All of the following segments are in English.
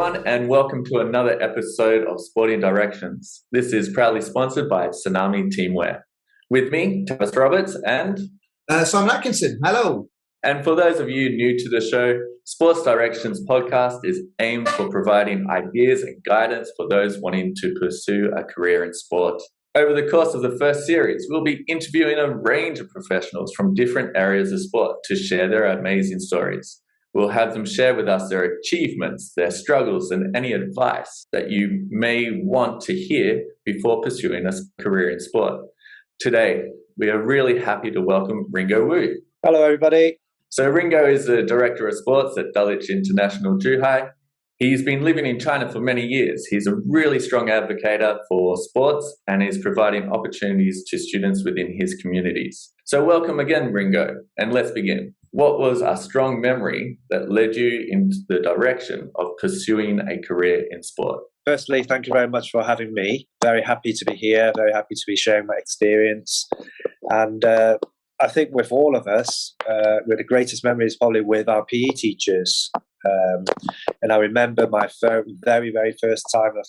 everyone, and welcome to another episode of Sporting Directions. This is proudly sponsored by Tsunami Teamwear. With me, Thomas Roberts and Simon Atkinson. Hello. And for those of you new to the show, Sports Directions podcast is aimed for providing ideas and guidance for those wanting to pursue a career in sport. Over the course of the first series, we'll be interviewing a range of professionals from different areas of sport to share their amazing stories. We'll have them share with us their achievements, their struggles, and any advice that you may want to hear before pursuing a career in sport. Today, we are really happy to welcome Ringo Wu. Hello, everybody. So Ringo is the Director of Sports at Dulwich International Zhuhai. He's been living in China for many years. He's a really strong advocate for sports and is providing opportunities to students within his communities. So welcome again, Ringo, and let's begin. What was a strong memory that led you into the direction of pursuing a career in sport? Firstly, thank you very much for having me. Very happy to be here, very happy to be sharing my experience. And I think with all of us, the greatest memory is probably with our PE teachers. And I remember my very, very first time of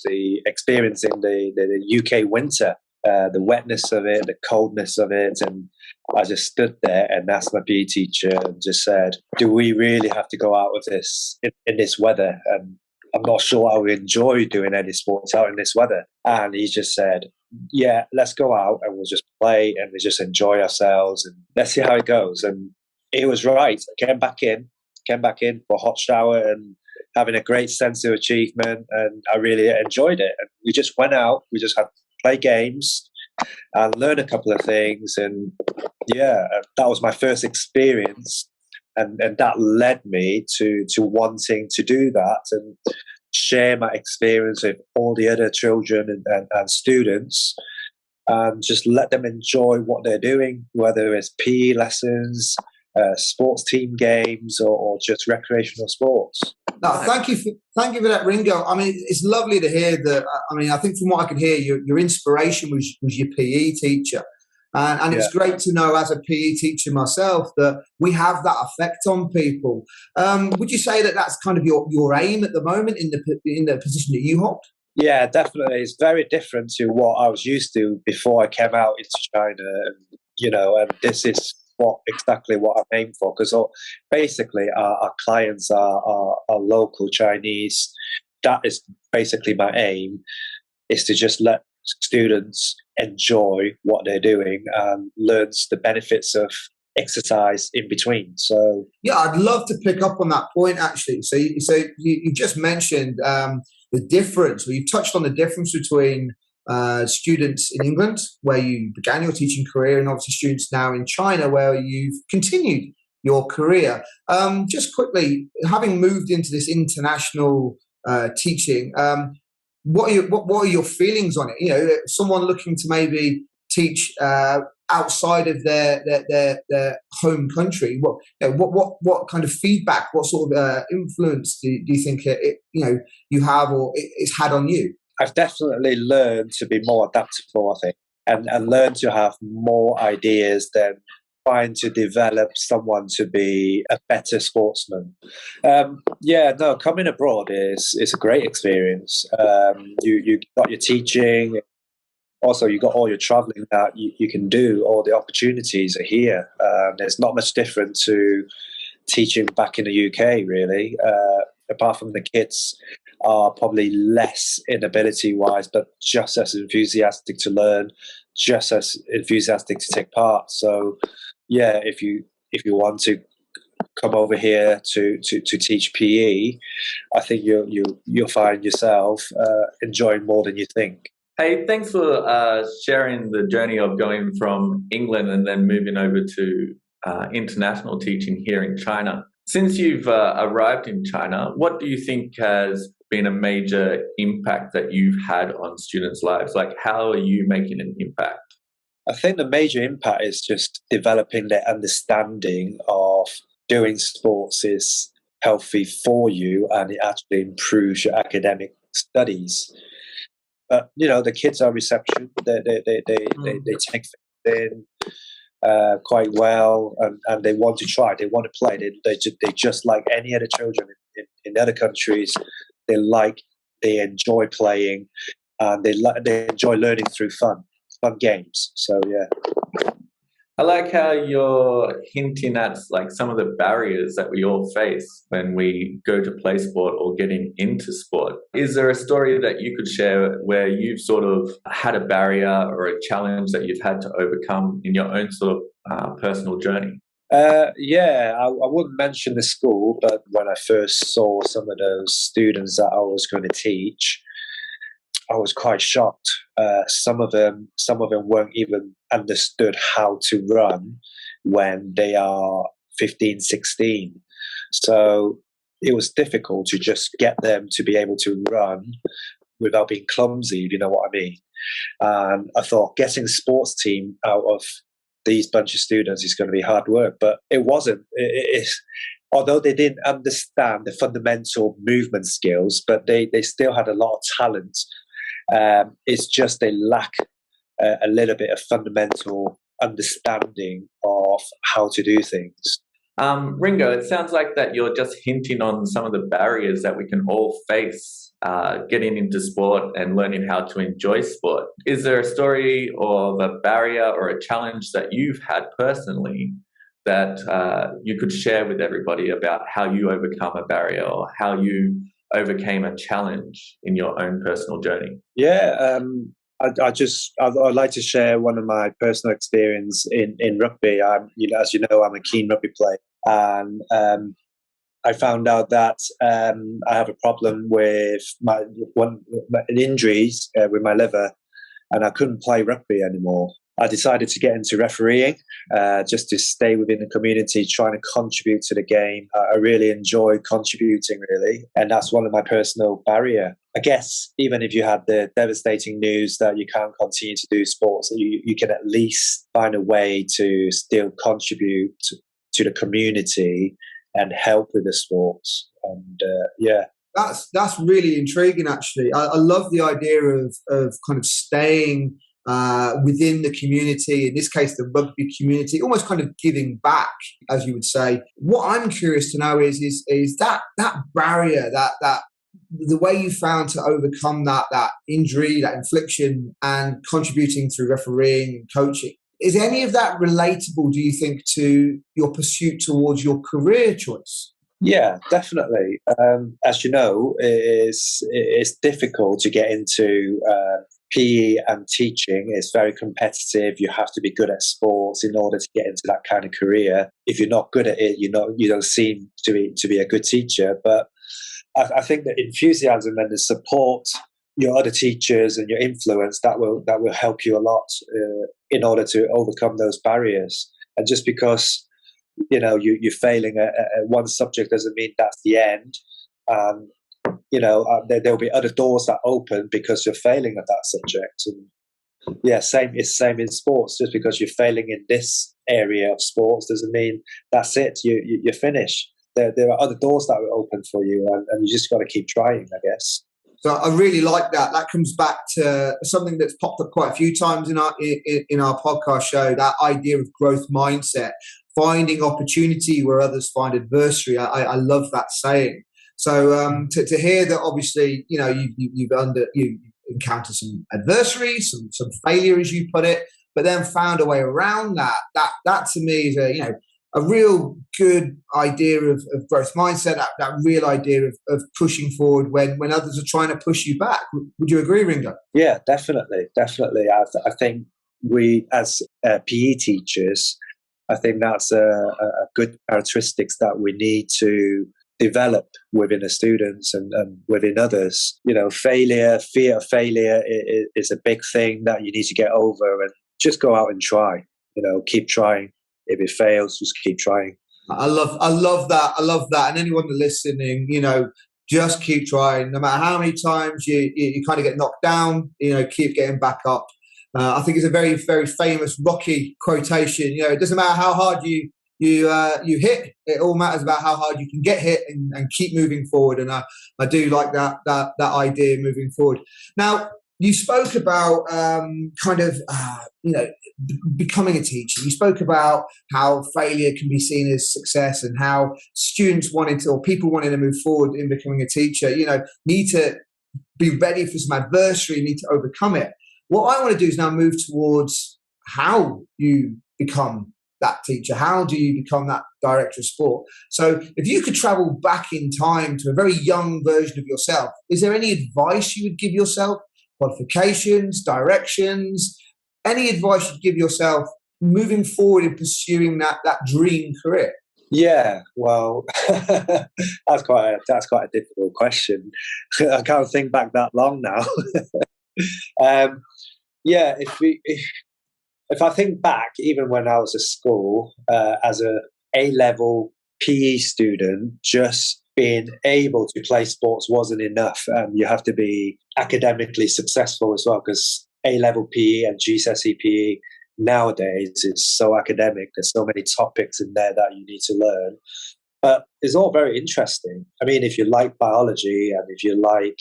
experiencing the UK winter, the wetness of it, the coldness of it. And I just stood there and asked my PE teacher and just said, do we really have to go out with this in this weather? And I'm not sure I would enjoy doing any sports out in this weather. And he just said, yeah, let's go out and we'll just play and we just enjoy ourselves and let's see how it goes. And he was right. I came back in for a hot shower and having a great sense of achievement, and I really enjoyed it. And we just went out, we just had to play games and learn a couple of things. And yeah, that was my first experience. And that led me to wanting to do that and share my experience with all the other children and students and just let them enjoy what they're doing, whether it's PE lessons, sports team games, or just recreational sports. No, thank you for that, Ringo. I mean, it's lovely to hear that. I mean, I think from what I could hear, your inspiration was your PE teacher. And it's great to know as a PE teacher myself that we have that effect on people. Would you say that that's kind of your aim at the moment in the position that you hold? Yeah, definitely. It's very different to what I was used to before I came out into China. And this is exactly what I'm aiming for, because basically our clients are local Chinese. That is basically my aim, is to just let students enjoy what they're doing and learn the benefits of exercise in between. So yeah, I'd love to pick up on that point actually. So you just mentioned the difference, or you touched on the difference between students in England, where you began your teaching career, and obviously students now in China, where you've continued your career. Just quickly, having moved into this international teaching, what are your feelings on it? You know, someone looking to maybe teach outside of their home country. What kind of feedback? What sort of influence do you think you have, or it's had on you? I've definitely learned to be more adaptable, I think, and learn to have more ideas than trying to develop someone to be a better sportsman. Coming abroad is a great experience. You got your teaching, also you got all your traveling that you can do. All the opportunities are here. There's not much different to teaching back in the UK, really, apart from the kids are probably less in ability-wise, but just as enthusiastic to learn, just as enthusiastic to take part. So, yeah, if you want to come over here to teach PE, I think you'll find yourself enjoying more than you think. Hey, thanks for sharing the journey of going from England and then moving over to international teaching here in China. Since you've arrived in China, what do you think has been a major impact that you've had on students' lives? Like, how are you making an impact? I think the major impact is just developing their understanding of doing sports is healthy for you and it actually improves your academic studies. But, the kids are receptive. They take things in quite well, and they want to try. They want to play. They just like any other children in other countries. they enjoy playing, and they enjoy learning through fun games. So yeah. I like how you're hinting at like some of the barriers that we all face when we go to play sport or getting into sport. Is there a story that you could share where you've sort of had a barrier or a challenge that you've had to overcome in your own sort of personal journey? Yeah, I wouldn't mention the school, but when I first saw some of those students that I was going to teach, I was quite shocked. Some of them weren't even understood how to run when they are 15, 16. So it was difficult to just get them to be able to run without being clumsy, if you know what I mean. And I thought getting the sports team out of these bunch of students is going to be hard work, but it wasn't. Although they didn't understand the fundamental movement skills, but they still had a lot of talent. It's just they lack a little bit of fundamental understanding of how to do things. Ringo, it sounds like that you're just hinting on some of the barriers that we can all face getting into sport and learning how to enjoy sport. Is there a story of a barrier or a challenge that you've had personally that you could share with everybody about how you overcome a barrier or how you overcame a challenge in your own personal journey? Yeah, I'd like to share one of my personal experience in rugby. As you know, I'm a keen rugby player, and I found out that I have a problem with injuries with my liver, and I couldn't play rugby anymore. I decided to get into refereeing, just to stay within the community, trying to contribute to the game. I really enjoy contributing, really, and that's one of my personal barrier. I guess even if you had the devastating news that you can't continue to do sports, you can at least find a way to still contribute to the community and help with the sports. And yeah. That's really intriguing, actually. I love the idea of kind of staying within the community, in this case, the rugby community, almost kind of giving back, as you would say. What I'm curious to know is that barrier, that the way you found to overcome that injury, that infliction, and contributing through refereeing and coaching. Is any of that relatable, do you think, to your pursuit towards your career choice? Yeah, definitely. As you know, it's difficult to get into PE and teaching. It's very competitive. You have to be good at sports in order to get into that kind of career. If you're not good at it, you don't seem to be a good teacher. But I think the enthusiasm and the support, your other teachers and your influence, that will help you a lot in order to overcome those barriers. And just because you're failing at one subject doesn't mean that's the end. There'll be other doors that open because you're failing at that subject. And yeah, it's same in sports. Just because you're failing in this area of sports doesn't mean that's it. You're finished. There are other doors that will open for you, and you just got to keep trying, I guess. So I really like that. That comes back to something that's popped up quite a few times in our podcast show, that idea of growth mindset, finding opportunity where others find adversity. I love that saying. So to hear that, obviously, you've encountered some adversity, some failure, as you put it, but then found a way around that. That to me is a real good idea of growth mindset, that real idea of pushing forward when others are trying to push you back. Would you agree, Ringo? Yeah, definitely. I think we, as PE teachers, I think that's a good characteristics that we need to develop within the students and within others. Fear of failure is a big thing that you need to get over, and just go out and try. Keep trying. If it fails, just keep trying. I love that. And anyone listening, just keep trying. No matter how many times you kind of get knocked down, keep getting back up. I think it's a very, very famous Rocky quotation. It doesn't matter how hard you hit. It all matters about how hard you can get hit and keep moving forward. And I do like that idea moving forward. Now, you spoke about becoming a teacher. You spoke about how failure can be seen as success, and how students wanting to, or people wanting to move forward in becoming a teacher, need to be ready for some adversity, need to overcome it. What I want to do is now move towards how you become that teacher. How do you become that director of sport? So if you could travel back in time to a very young version of yourself, is there any advice you would give yourself? Qualifications, directions, any advice you'd give yourself moving forward in pursuing that dream career? Yeah, well, that's quite a difficult question. I can't think back that long now. If I think back, even when I was at school as a A-level PE student, just being able to play sports wasn't enough. You have to be academically successful as well, because A-level PE and GCSE PE nowadays is so academic. There's so many topics in there that you need to learn. But it's all very interesting. I mean, if you like biology and if you like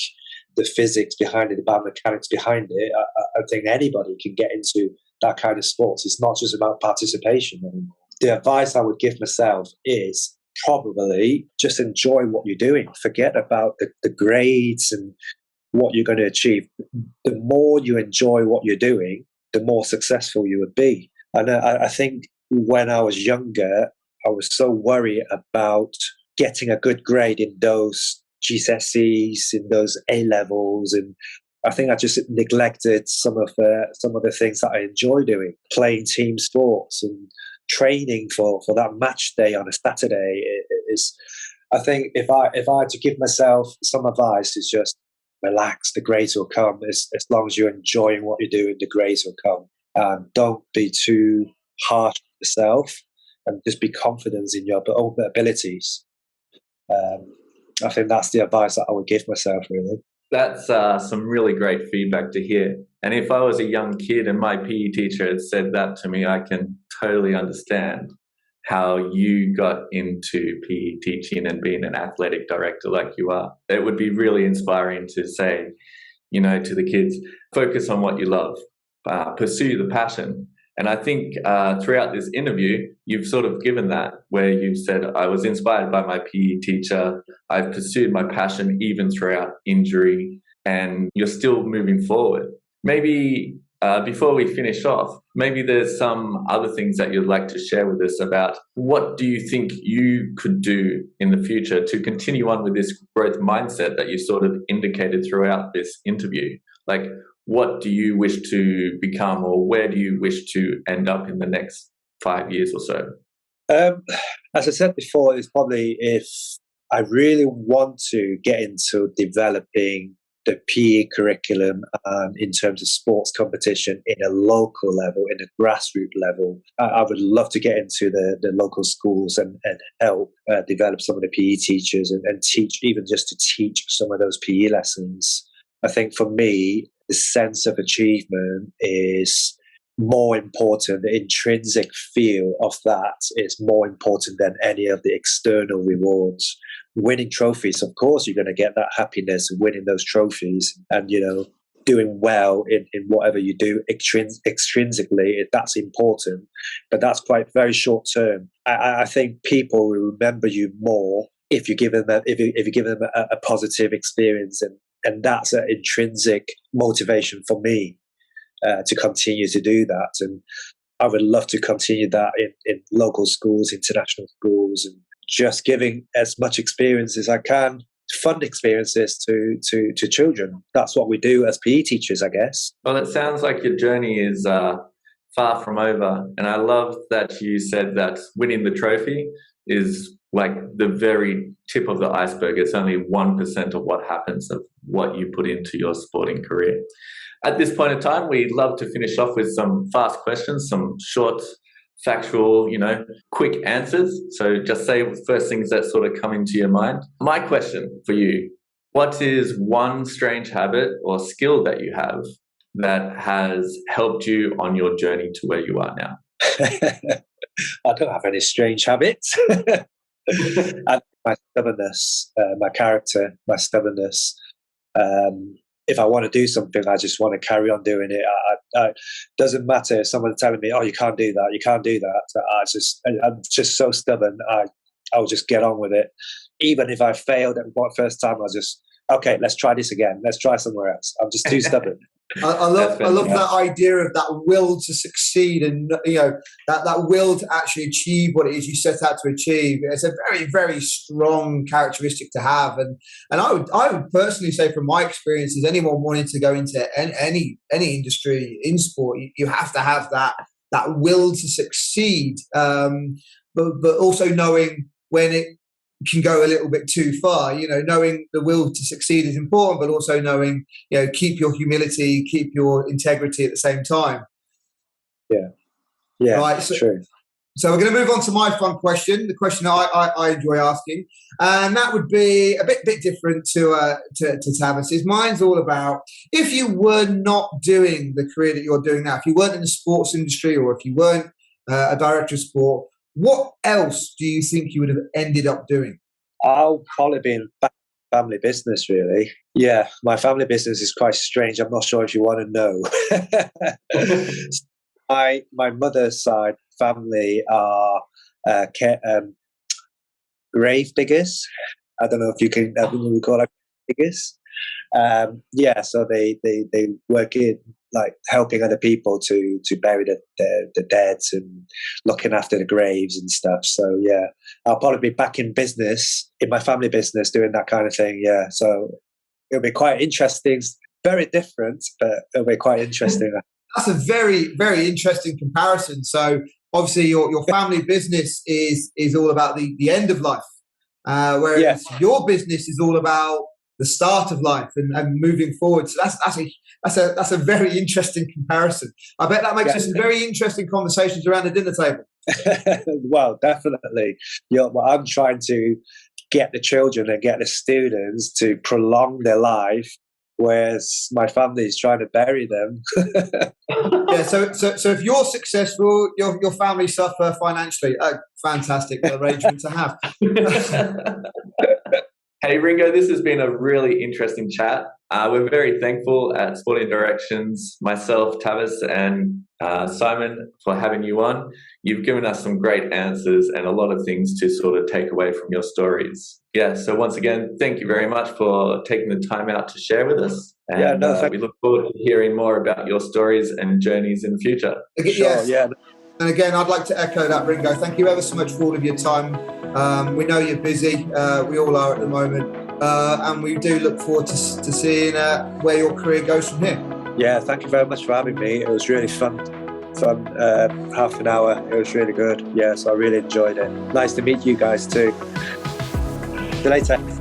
the physics behind it, the biomechanics behind it, I think anybody can get into that kind of sports. It's not just about participation anymore. The advice I would give myself is probably just enjoy what you're doing. Forget about the grades and what you're going to achieve. The more you enjoy what you're doing, the more successful you would be. And I think when I was younger, I was so worried about getting a good grade in those GCSEs, in those A-levels, and I think I just neglected some of the things that I enjoy doing, playing team sports and training for that match day on a Saturday. I think if I had to give myself some advice, is just relax. The grades will come. As long as you're enjoying what you're doing, the grades will come. Don't be too harsh on yourself, and just be confident in your own abilities. I think that's the advice that I would give myself, really. That's some really great feedback to hear. And if I was a young kid and my PE teacher had said that to me, I can totally understand how you got into PE teaching and being an athletic director like you are. It would be really inspiring to say, to the kids, focus on what you love, pursue the passion. And I think throughout this interview, you've sort of given that, where you've said, I was inspired by my PE teacher, I've pursued my passion even throughout injury, and you're still moving forward. Maybe before we finish off, maybe there's some other things that you'd like to share with us about what do you think you could do in the future to continue on with this growth mindset that you sort of indicated throughout this interview? Like, what do you wish to become, or where do you wish to end up in the next 5 years or so? As I said before, it's probably if I really want to get into developing the PE curriculum in terms of sports competition in a local level, in a grassroots level. I would love to get into the local schools and help develop some of the PE teachers and teach, even just to teach some of those PE lessons. I think for me, the sense of achievement is more important. The intrinsic feel of that is more important than any of the external rewards. Winning trophies, of course, you're going to get that happiness of winning those trophies and, doing well in whatever you do extrinsically. That's important, but that's quite very short term. I think people will remember you more if you give them a positive experience, and that's an intrinsic motivation for me to continue to do that. And I would love to continue that in local schools, international schools, and just giving as much experience as I can, fun experiences to children. That's what we do as PE teachers, I guess. Well, it sounds like your journey is far from over. And I love that you said that winning the trophy is like the very tip of the iceberg. It's only 1% of what happens, of what you put into your sporting career. At this point in time, we'd love to finish off with some fast questions, some short, factual, quick answers. So just say the first things that sort of come into your mind. My question for you, what is one strange habit or skill that you have that has helped you on your journey to where you are now? I don't have any strange habits. And my stubbornness, my character, my stubbornness. if I want to do something, I just want to carry on doing it. Doesn't matter if someone's telling me, "Oh, you can't do that. You can't do that." I'm just so stubborn. I'll just get on with it, even if I failed at the first time. I'll just, okay, let's try this again. Let's try somewhere else. I'm just too stubborn. I love that idea of that will to succeed, and that will to actually achieve what it is you set out to achieve. It's a very, very strong characteristic to have, and I would personally say, from my experiences, anyone wanting to go into any industry in sport, you have to have that will to succeed, but also knowing when it can go a little bit too far. Knowing the will to succeed is important, but also knowing, keep your humility, keep your integrity at the same time. Yeah, right. True. So we're going to move on to my fun question, the question I enjoy asking, and that would be a bit different to Tavis's. Mine's all about, if you were not doing the career that you're doing now, if you weren't in the sports industry, or if you weren't a director of sport, what else do you think you would have ended up doing? I'll probably be in family business, really. Yeah, my family business is quite strange. I'm not sure if you want to know. My mother's side family are grave diggers. I don't know if you can call it diggers. So they work in, like, helping other people to bury the dead and looking after the graves and stuff. So yeah, I'll probably be back in business, in my family business, doing that kind of thing. Yeah, so it'll be quite interesting. Very different, but it'll be quite interesting. That's a very, very interesting comparison. So obviously your family business is all about the end of life, whereas your business is all about the start of life and moving forward. So that's a very interesting comparison. I bet that makes for some very interesting conversations around the dinner table. Well, definitely. I'm trying to get the children and get the students to prolong their life, whereas my family is trying to bury them. So if you're successful, your family suffer financially. Fantastic arrangement to have. Hey, Ringo, this has been a really interesting chat. We're very thankful at Sporting Directions, myself, Tavis, and Simon, for having you on. You've given us some great answers and a lot of things to sort of take away from your stories. Yeah, so once again, thank you very much for taking the time out to share with us. And we look forward to hearing more about your stories and journeys in the future. And again, I'd like to echo that, Ringo. Thank you ever so much for all of your time. We know you're busy. We all are at the moment. And we do look forward to seeing where your career goes from here. Yeah, thank you very much for having me. It was really fun. Half an hour. It was really good. Yeah, so I really enjoyed it. Nice to meet you guys too. See you later.